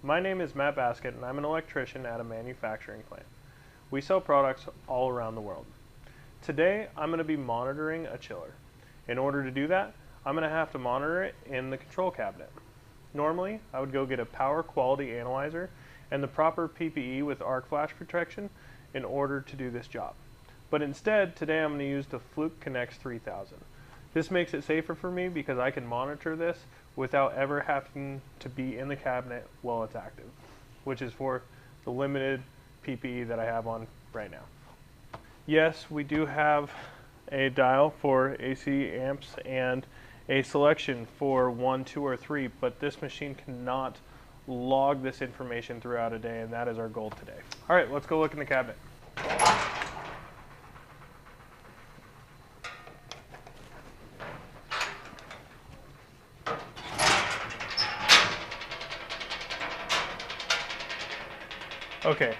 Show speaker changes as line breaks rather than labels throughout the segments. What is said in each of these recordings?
My name is Matt Baskett and I'm an electrician at a manufacturing plant. We sell products all around the world. Today I'm going to be monitoring a chiller. In order to do that, I'm going to have to monitor it in the control cabinet. Normally, I would go get a power quality analyzer and the proper PPE with arc flash protection in order to do this job. But instead, today I'm going to use the Fluke CNX 3000. This makes it safer for me because I can monitor this without ever having to be in the cabinet while it's active, which is for the limited PPE that I have on right now. Yes, we do have a dial for AC amps and a selection for 1, 2, or 3, but this machine cannot log this information throughout a day, and that is our goal today. All right, let's go look in the cabinet. Okay,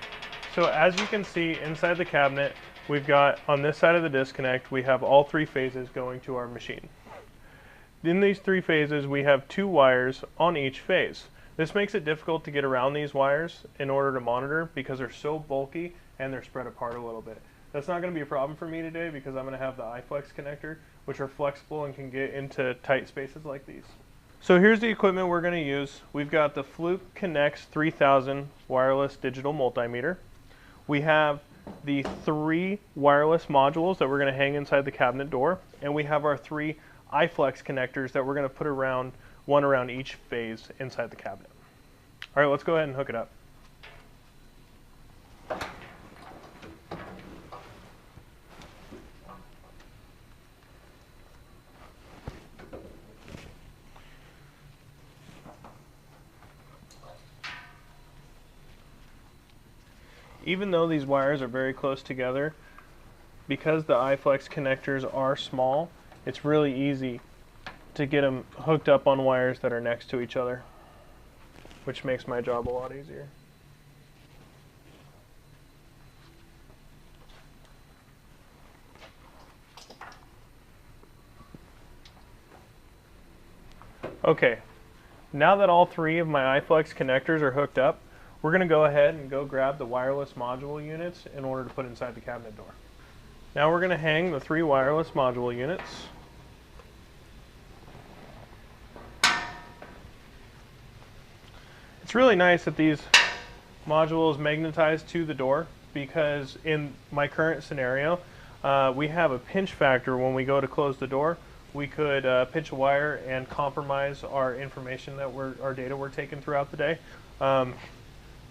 so as you can see inside the cabinet, we've got on this side of the disconnect, we have all 3 phases going to our machine. In these 3 phases, we have 2 wires on each phase. This makes it difficult to get around these wires in order to monitor because they're so bulky and they're spread apart a little bit. That's not going to be a problem for me today because I'm going to have the iFlex connector, which are flexible and can get into tight spaces like these. So here's the equipment we're going to use. We've got the Fluke CNX 3000 wireless digital multimeter. We have the 3 wireless modules that we're going to hang inside the cabinet door, and we have our 3 iFlex connectors that we're going to put around, one around each phase inside the cabinet. All right, let's go ahead and hook it up. Even though these wires are very close together, because the iFlex connectors are small, it's really easy to get them hooked up on wires that are next to each other, which makes my job a lot easier. Okay, now that all 3 of my iFlex connectors are hooked up, we're going to go ahead and go grab the wireless module units in order to put inside the cabinet door. Now we're going to hang the 3 wireless module units. It's really nice that these modules magnetize to the door because in my current scenario, we have a pinch factor when we go to close the door. We could pinch a wire and compromise our information that our data we're taking throughout the day.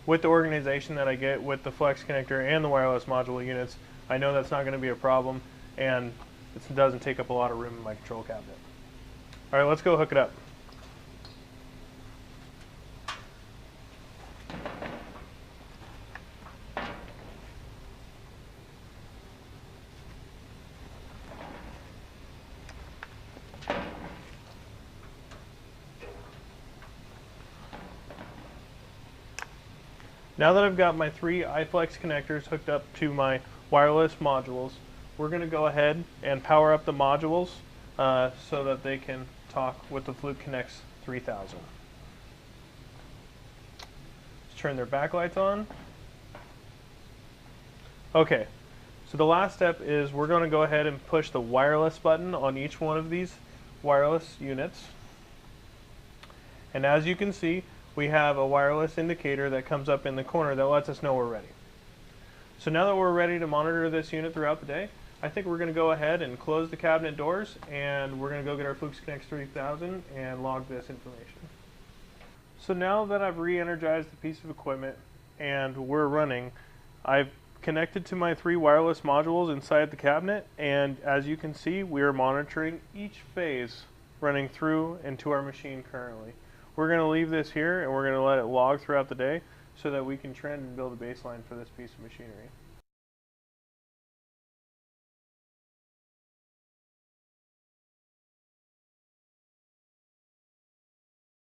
With the organization that I get with the flex connector and the wireless module units, I know that's not going to be a problem, and it doesn't take up a lot of room in my control cabinet. All right, let's go hook it up. Now that I've got my 3 iFlex connectors hooked up to my wireless modules, we're going to go ahead and power up the modules so that they can talk with the Fluke CNX 3000. Let's turn their backlights on. Okay, so the last step is we're going to go ahead and push the wireless button on each one of these wireless units. And as you can see, we have a wireless indicator that comes up in the corner that lets us know we're ready. So now that we're ready to monitor this unit throughout the day, I think we're going to go ahead and close the cabinet doors, and we're going to go get our Fluke CNX 3000 and log this information. So now that I've re-energized the piece of equipment and we're running, I've connected to my 3 wireless modules inside the cabinet, and as you can see, we are monitoring each phase running through and to our machine currently. We're going to leave this here and we're going to let it log throughout the day so that we can trend and build a baseline for this piece of machinery.